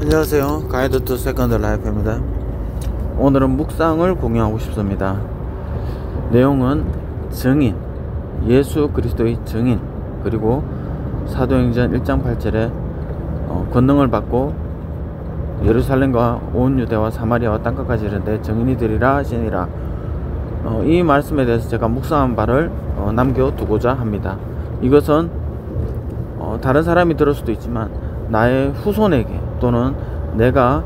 안녕하세요. 가이드 투 세컨드 라이프입니다. 오늘은 묵상을 공유하고 싶습니다. 내용은 증인, 예수 그리스도의 증인, 그리고 사도행전 1장 8절에 권능을 받고 예루살렘과 온 유대와 사마리아와 땅끝까지 이르되 증인이 되리라 하시니라. 이 말씀에 대해서 제가 묵상한 바를 남겨두고자 합니다. 이것은 다른 사람이 들을 수도 있지만 나의 후손에게, 또는 내가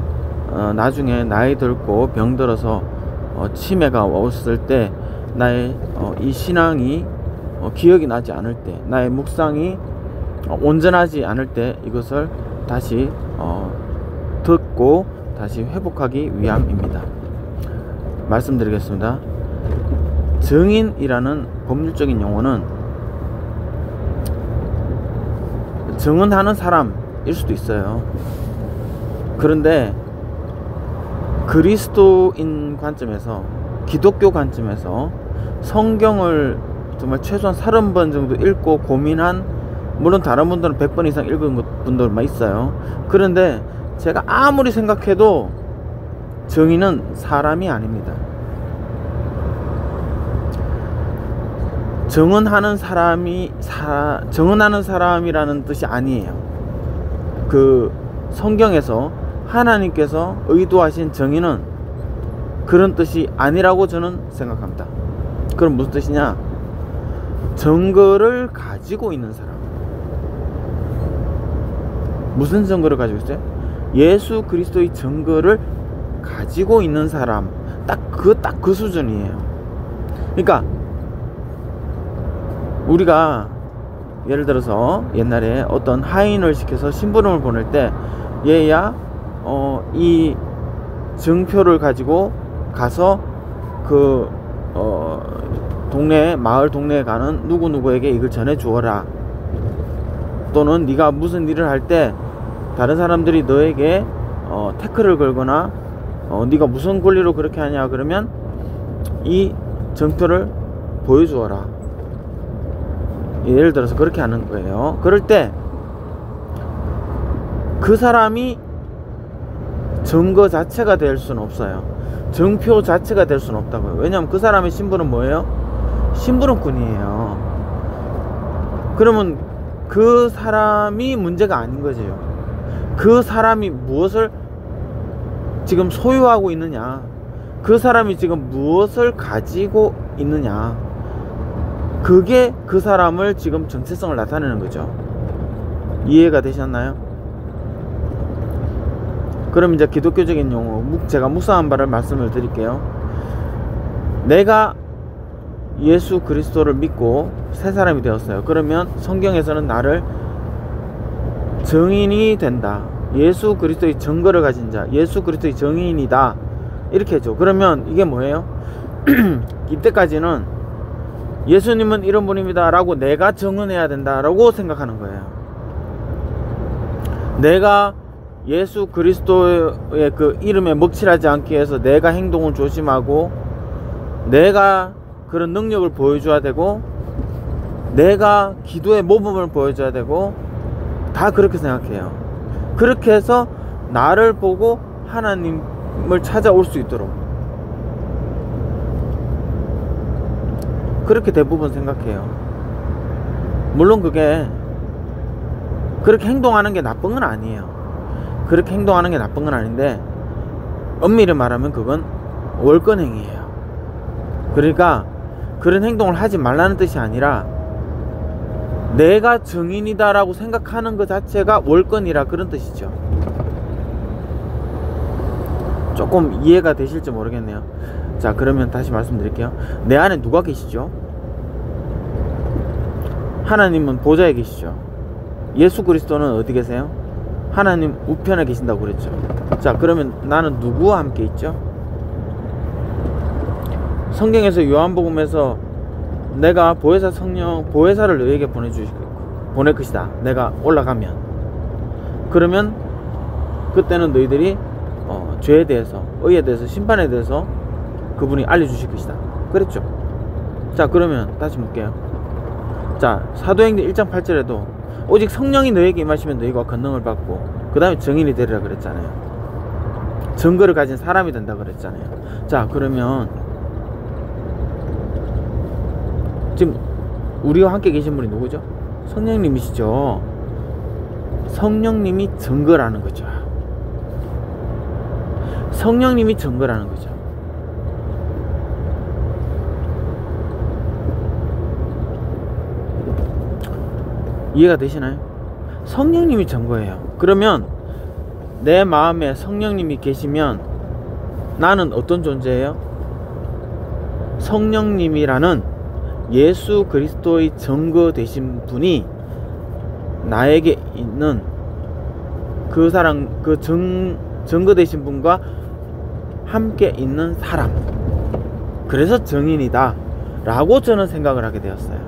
나중에 나이 들고 병들어서 치매가 왔을 때 나의 이 신앙이 기억이 나지 않을 때, 나의 묵상이 온전하지 않을 때 이것을 다시 듣고 다시 회복하기 위함입니다. 말씀드리겠습니다. 증인이라는 법률적인 용어는 증언하는 사람일 수도 있어요. 그런데 그리스도인 관점에서, 기독교 관점에서 성경을 정말 최소한 30번 정도 읽고 고민한, 물론 다른 분들은 100번 이상 읽은 분들만 있어요. 그런데 제가 아무리 생각해도 증인은 사람이 아닙니다. 증언하는 사람이라는 뜻이 아니에요. 그 성경에서 하나님께서 의도하신 정의는 그런 뜻이 아니라고 저는 생각합니다. 그럼 무슨 뜻이냐? 증거를 가지고 있는 사람. 무슨 증거를 가지고 있어요? 예수 그리스도의 증거를 가지고 있는 사람. 딱 그 수준이에요. 그러니까 우리가 예를 들어서 옛날에 어떤 하인을 시켜서 심부름을 보낼 때 얘야 이 증표를 가지고 가서 그 마을 동네에 가는 누구누구에게 이걸 전해 주어라, 또는 네가 무슨 일을 할 때 다른 사람들이 너에게 태클을 걸거나 네가 무슨 권리로 그렇게 하냐 그러면 이 증표를 보여주어라. 예를 들어서 그렇게 하는 거예요. 그럴 때 그 사람이 증거 자체가 될 수는 없어요. 증표 자체가 될 수는 없다고요. 왜냐하면 그 사람의 신분은 뭐예요? 심부름꾼이에요. 그러면 그 사람이 문제가 아닌 거죠. 그 사람이 무엇을 지금 소유하고 있느냐, 그 사람이 지금 무엇을 가지고 있느냐, 그게 그 사람을 지금 정체성을 나타내는 거죠. 이해가 되셨나요? 그럼 이제 기독교적인 용어, 제가 묵상한 바를 말씀을 드릴게요. 내가 예수 그리스도를 믿고 새 사람이 되었어요. 그러면 성경에서는 나를 증인이 된다, 예수 그리스도의 증거를 가진 자, 예수 그리스도의 증인이다, 이렇게 해줘. 그러면 이게 뭐예요? 이때까지는 예수님은 이런 분입니다 라고 내가 증언해야 된다 라고 생각하는 거예요. 내가 예수 그리스도의 그 이름에 먹칠하지 않기 위해서 내가 행동을 조심하고, 내가 그런 능력을 보여줘야 되고, 내가 기도의 모범을 보여줘야 되고, 다 그렇게 생각해요. 그렇게 해서 나를 보고 하나님을 찾아올 수 있도록, 그렇게 대부분 생각해요. 물론 그게 그렇게 행동하는 게 나쁜 건 아니에요. 그렇게 행동하는 게 나쁜 건 아닌데, 엄밀히 말하면 그건 월권행위예요. 그러니까 그런 행동을 하지 말라는 뜻이 아니라 내가 증인이다 라고 생각하는 것 자체가 월권이라, 그런 뜻이죠. 조금 이해가 되실지 모르겠네요. 자, 그러면 다시 말씀드릴게요. 내 안에 누가 계시죠? 하나님은 보좌에 계시죠. 예수 그리스도는 어디 계세요? 하나님 우편에 계신다고 그랬죠. 자, 그러면 나는 누구와 함께 있죠? 성경에서 요한복음에서 내가 보혜사를 너에게 보낼 것이다, 내가 올라가면. 그러면 그때는 너희들이 죄에 대해서, 의에 대해서, 심판에 대해서 그분이 알려주실 것이다 그랬죠. 자, 그러면 다시 묻게요. 자, 사도행전 1장 8절에도 오직 성령이 너에게 임하시면 너희가 권능을 받고 그 다음에 증인이 되리라 그랬잖아요. 증거를 가진 사람이 된다 그랬잖아요. 자, 그러면 지금 우리와 함께 계신 분이 누구죠? 성령님이시죠. 성령님이 증거라는 거죠. 성령님이 증거라는 거죠. 이해가 되시나요? 성령님이 증거예요. 그러면 내 마음에 성령님이 계시면 나는 어떤 존재예요? 성령님이라는 예수 그리스도의 증거 되신 분이 나에게 있는 그 사람, 그 증거 되신 분과 함께 있는 사람, 그래서 증인이다 라고 저는 생각을 하게 되었어요.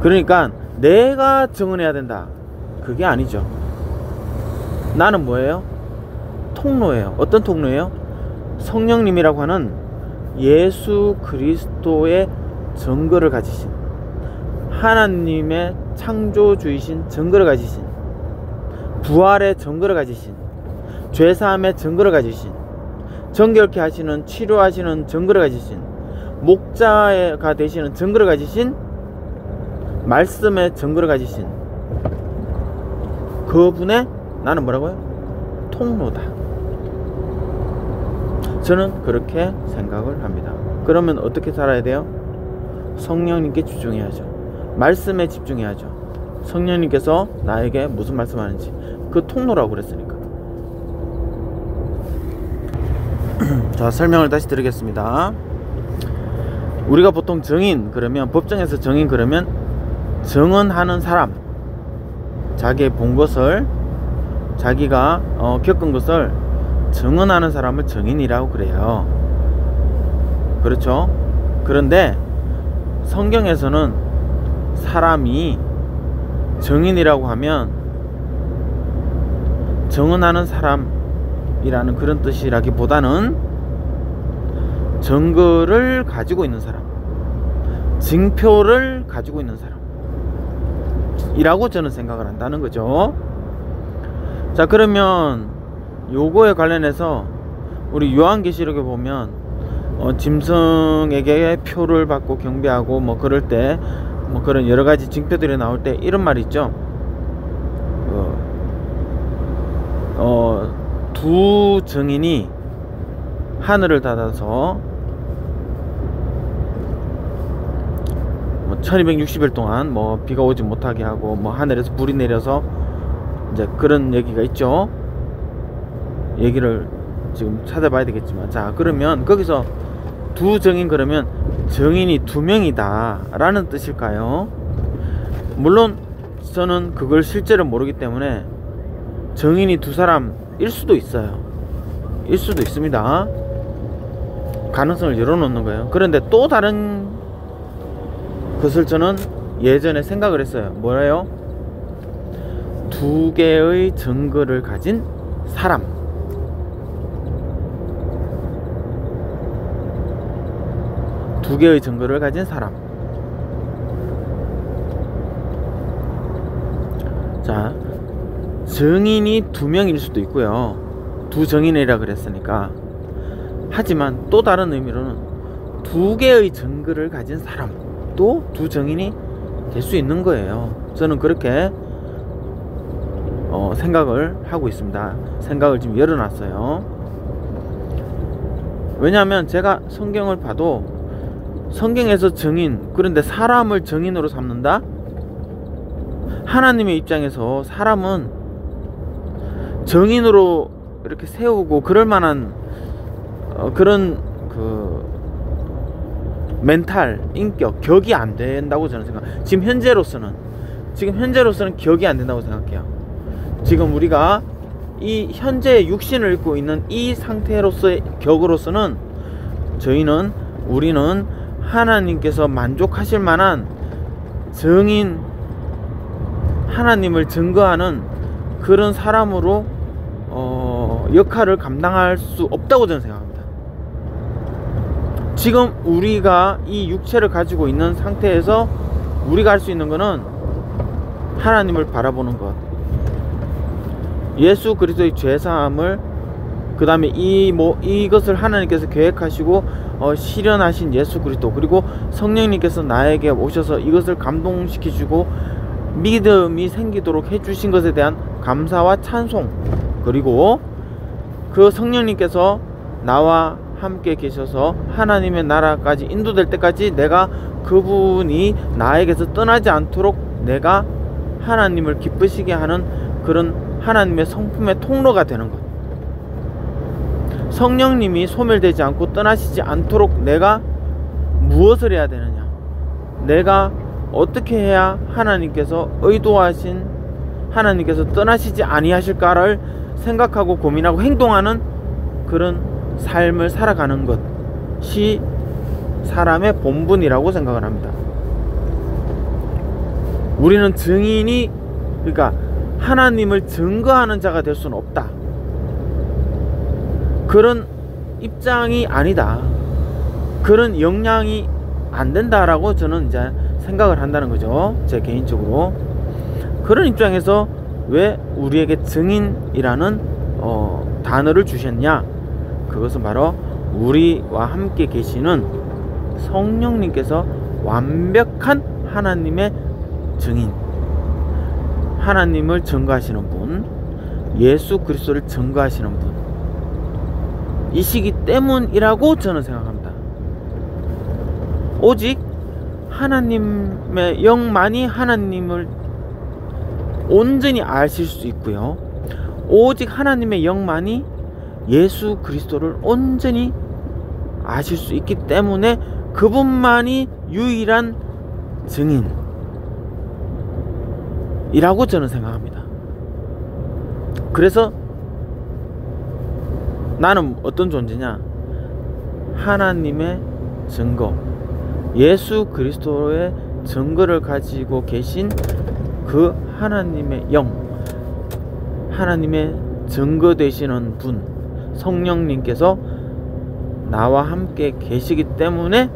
그러니까 내가 증언해야 된다, 그게 아니죠. 나는 뭐예요? 통로예요. 어떤 통로예요? 성령님이라고 하는 예수 그리스도의 증거를 가지신, 하나님의 창조주이신 증거를 가지신, 부활의 증거를 가지신, 죄사함의 증거를 가지신, 정결케 하시는, 치료하시는 증거를 가지신, 목자가 되시는 증거를 가지신, 말씀의 증거를 가지신 그분의 나는 뭐라고요? 통로다. 저는 그렇게 생각을 합니다. 그러면 어떻게 살아야 돼요? 성령님께 집중해야죠. 말씀에 집중해야죠. 성령님께서 나에게 무슨 말씀하는지, 그 통로라고 그랬으니까. 자, 설명을 다시 드리겠습니다. 우리가 보통 증인 그러면, 법정에서 증인 그러면 증언하는 사람, 자기의 본 것을, 자기가 겪은 것을 증언하는 사람을 증인이라고 그래요. 그렇죠? 그런데 성경에서는 사람이 증인이라고 하면 증언하는 사람이라는 그런 뜻이라기보다는 증거를 가지고 있는 사람, 징표를 가지고 있는 사람 이라고 저는 생각을 한다는 거죠. 자, 그러면 요거에 관련해서 우리 요한계시록에 보면 짐승에게 표를 받고 경배하고 뭐 그럴 때 뭐 그런 여러 가지 징표들이 나올 때 이런 말이 있죠. 두 증인이 하늘을 닫아서 1260일 동안 뭐 비가 오지 못하게 하고 뭐 하늘에서 불이 내려서 이제 그런 얘기가 있죠. 얘기를 지금 찾아봐야 되겠지만, 자, 그러면 거기서 두 증인 그러면 증인이 두 명이다 라는 뜻일까요? 물론 저는 그걸 실제로 모르기 때문에 증인이 두 사람일 수도 있어요. 일 수도 있습니다. 가능성을 열어놓는 거예요. 그런데 또 다른 것을 저는 예전에 생각을 했어요. 뭐래요? 두 개의 증거를 가진 사람, 두 개의 증거를 가진 사람. 자, 증인이 두 명일 수도 있고요. 두 증인이라 그랬으니까. 하지만 또 다른 의미로는 두 개의 증거를 가진 사람도 두 증인이 될 수 있는 거예요. 저는 그렇게 생각을 하고 있습니다. 생각을 지금 열어놨어요. 왜냐하면 제가 성경을 봐도 성경에서 증인, 그런데 사람을 증인으로 삼는다? 하나님의 입장에서 사람은 증인으로 이렇게 세우고 그럴 만한 그런 그 멘탈, 인격, 격이 안 된다고 저는 생각해요. 지금 현재로서는 격이 안 된다고 생각해요. 지금 우리가 이 현재 육신을 입고 있는 이 상태로서의 격으로서는 우리는 하나님께서 만족하실 만한 증인, 하나님을 증거하는 그런 사람으로 역할을 감당할 수 없다고 저는 생각합니다. 지금 우리가 이 육체를 가지고 있는 상태에서 우리가 할 수 있는 거는 하나님을 바라보는 것, 예수 그리스도의 죄사함을, 그 다음에 이것을 하나님께서 계획하시고 실현하신 예수 그리스도, 그리고 성령님께서 나에게 오셔서 이것을 감동시키시고 믿음이 생기도록 해주신 것에 대한 감사와 찬송, 그리고 그 성령님께서 나와 함께 계셔서 하나님의 나라까지 인도될 때까지 내가 그분이 나에게서 떠나지 않도록 내가 하나님을 기쁘시게 하는 그런 하나님의 성품의 통로가 되는 것. 성령님이 소멸되지 않고 떠나시지 않도록 내가 무엇을 해야 되느냐, 내가 어떻게 해야 하나님께서 의도하신, 하나님께서 떠나시지 아니하실까를 생각하고 고민하고 행동하는 그런 삶을 살아가는 것이 사람의 본분이라고 생각을 합니다. 우리는 증인이, 그러니까 하나님을 증거하는 자가 될 수는 없다, 그런 입장이 아니다, 그런 역량이 안 된다라고 저는 이제 생각을 한다는 거죠. 제 개인적으로. 그런 입장에서 왜 우리에게 증인이라는 단어를 주셨냐? 그것은 바로 우리와 함께 계시는 성령님께서 완벽한 하나님의 증인, 하나님을 증거하시는 분, 예수 그리스도를 증거하시는 분 이시기 때문이라고 저는 생각합니다. 오직 하나님의 영만이 하나님을 온전히 아실 수 있고요, 오직 하나님의 영만이 예수 그리스도를 온전히 아실 수 있기 때문에 그분만이 유일한 증인이라고 저는 생각합니다. 그래서 나는 어떤 존재냐? 하나님의 증거, 예수 그리스도의 증거를 가지고 계신 그 하나님의 영, 하나님의 증거 되시는 분, 성령님께서 나와 함께 계시기 때문에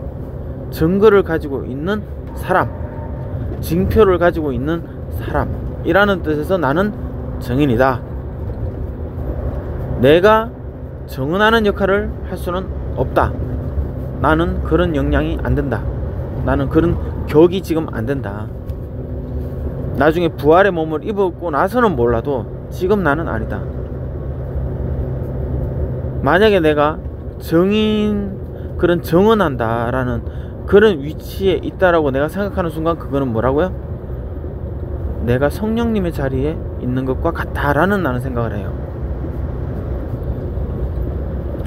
증거를 가지고 있는 사람, 징표를 가지고 있는 사람이라는 뜻에서 나는 증인이다. 내가 증언하는 역할을 할 수는 없다. 나는 그런 역량이 안 된다. 나는 그런 격이 지금 안 된다. 나중에 부활의 몸을 입고 나서는 몰라도 지금 나는 아니다. 만약에 내가 증인, 그런 증언한다라는 그런 위치에 있다라고 내가 생각하는 순간 그거는 뭐라고요? 내가 성령님의 자리에 있는 것과 같다라는 나는 생각을 해요.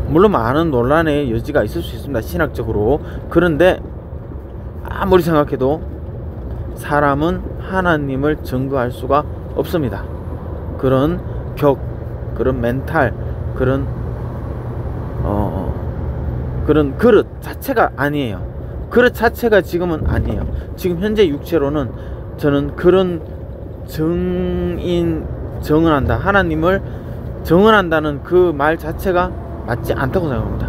물론 많은 논란의 여지가 있을 수 있습니다, 신학적으로. 그런데 아무리 생각해도 사람은 하나님을 증거할 수가 없습니다. 그런 격, 그런 멘탈, 그런 그런 그릇 자체가 아니에요. 그릇 자체가 지금은 아니에요. 지금 현재 육체로는 저는 그런 증언한다, 하나님을 증언한다는 그 말 자체가 맞지 않다고 생각합니다.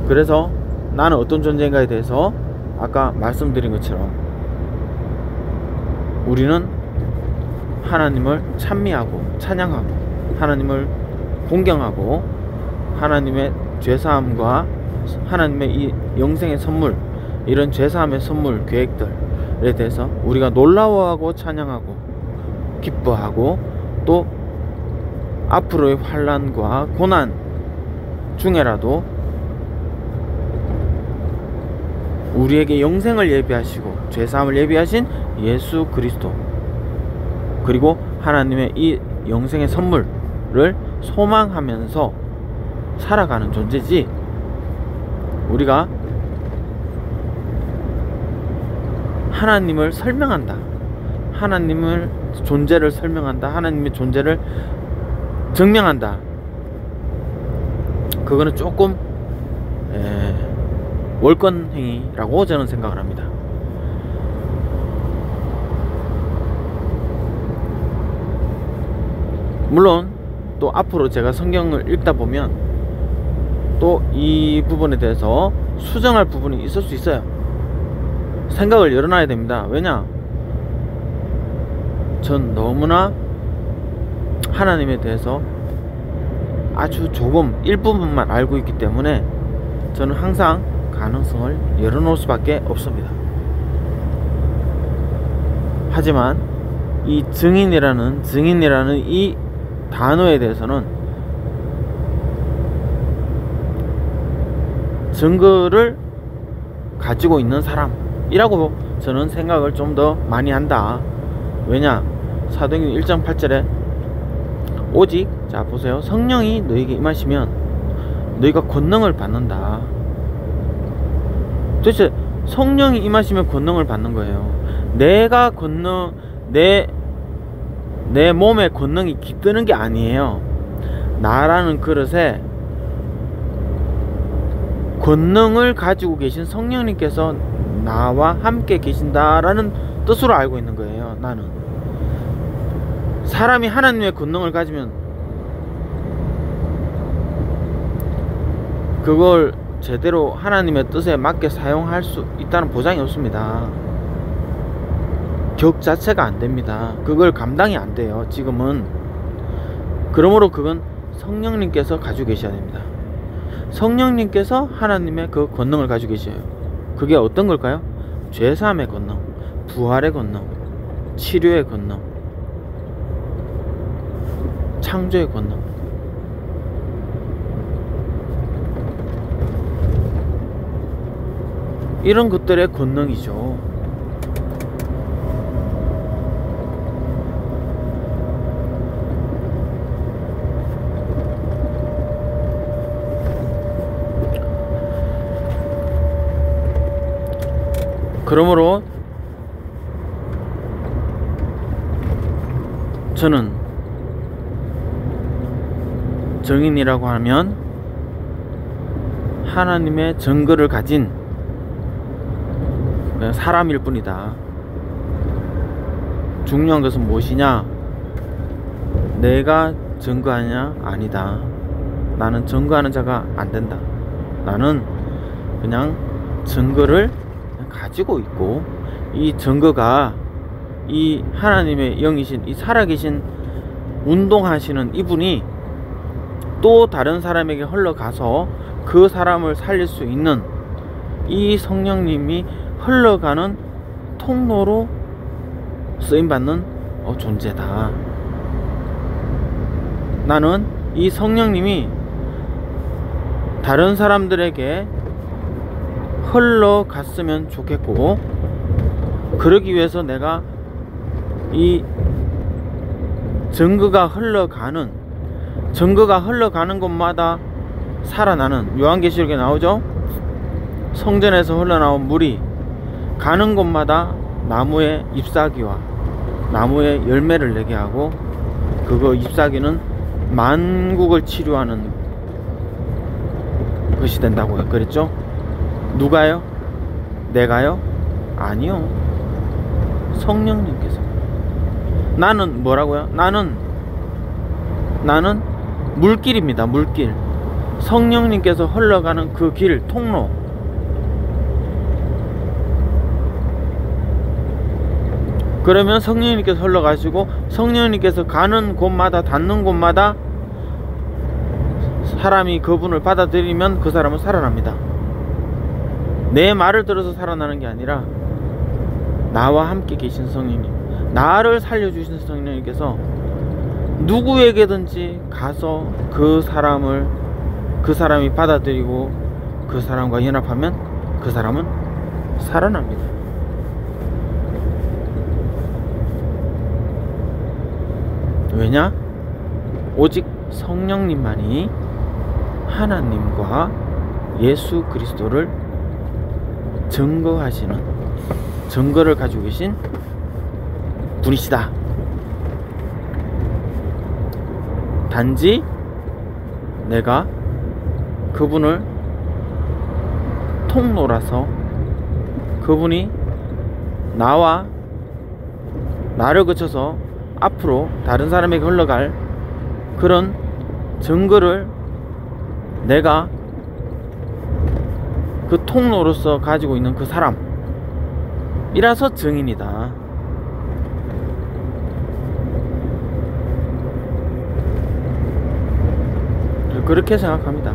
그래서 나는 어떤 존재인가에 대해서 아까 말씀드린 것처럼 우리는 하나님을 찬미하고 찬양하고 하나님을 공경하고 하나님의 죄사함과 하나님의 이 영생의 선물, 이런 죄사함의 선물 계획들에 대해서 우리가 놀라워하고 찬양하고 기뻐하고, 또 앞으로의 환난과 고난 중에라도 우리에게 영생을 예비하시고 죄사함을 예비하신 예수 그리스도, 그리고 하나님의 이 영생의 선물을 소망하면서 살아가는 존재지, 우리가 하나님을 설명한다, 하나님을 존재를 설명한다, 하나님의 존재를 증명한다, 그거는 조금 월권행위라고 저는 생각을 합니다. 물론 또 앞으로 제가 성경을 읽다 보면 또 이 부분에 대해서 수정할 부분이 있을 수 있어요. 생각을 열어놔야 됩니다. 왜냐? 전 너무나 하나님에 대해서 아주 조금 일부분만 알고 있기 때문에 저는 항상 가능성을 열어놓을 수밖에 없습니다. 하지만 이 증인이라는 이 단어에 대해서는 증거를 가지고 있는 사람이라고 저는 생각을 좀 더 많이 한다. 왜냐? 사도행전 1장 8절에 오직, 자 보세요, 성령이 너에게 임하시면 너희가 권능을 받는다. 도대체 성령이 임하시면 권능을 받는 거예요. 내가 권능, 내 몸에 권능이 깃드는 게 아니에요. 나라는 그릇에 권능을 가지고 계신 성령님께서 나와 함께 계신다라는 뜻으로 알고 있는 거예요. 나는 사람이 하나님의 권능을 가지면 그걸 제대로 하나님의 뜻에 맞게 사용할 수 있다는 보장이 없습니다. 격 자체가 안 됩니다. 그걸 감당이 안 돼요, 지금은. 그러므로 그건 성령님께서 가지고 계셔야 됩니다. 성령님께서 하나님의 그 권능을 가지고 계셔요. 그게 어떤 걸까요? 죄사함의 권능, 부활의 권능, 치료의 권능, 창조의 권능. 이런 것들의 권능이죠. 그러므로 저는 증인이라고 하면 하나님의 증거를 가진 사람일 뿐이다. 중요한 것은 무엇이냐? 내가 증거하냐? 아니다. 나는 증거하는 자가 안 된다. 나는 그냥 증거를 가지고 있고, 이 증거가 이 하나님의 영이신, 이 살아계신 운동하시는 이분이 또 다른 사람에게 흘러가서 그 사람을 살릴 수 있는 이 성령님이 흘러가는 통로로 쓰임받는 존재다. 나는 이 성령님이 다른 사람들에게 흘러갔으면 좋겠고, 그러기 위해서 내가 이 증거가 흘러가는 곳마다 살아나는, 요한계시록에 나오죠? 성전에서 흘러나온 물이 가는 곳마다 나무의 잎사귀와 나무의 열매를 내게 하고, 그거 잎사귀는 만국을 치료하는 것이 된다고요. 그랬죠? 누가요? 내가요? 아니요. 성령님께서. 나는 뭐라고요? 나는 물길입니다. 물길. 성령님께서 흘러가는 그 길, 통로. 그러면 성령님께서 흘러가시고, 성령님께서 가는 곳마다, 닿는 곳마다 사람이 그분을 받아들이면 그 사람은 살아납니다. 내 말을 들어서 살아나는 게 아니라 나와 함께 계신 성령님, 나를 살려주신 성령님께서 누구에게든지 가서 그 사람이 받아들이고 그 사람과 연합하면 그 사람은 살아납니다. 왜냐? 오직 성령님만이 하나님과 예수 그리스도를 증거하시는, 증거를 가지고 계신 분이시다. 단지 내가 그분을 통로라서 그분이 나를 거쳐서 앞으로 다른 사람에게 흘러갈 그런 증거를 내가 그 통로로서 가지고 있는 그 사람이라서 증인이다. 그렇게 생각합니다.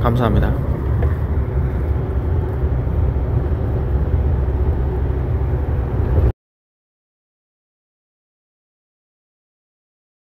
감사합니다.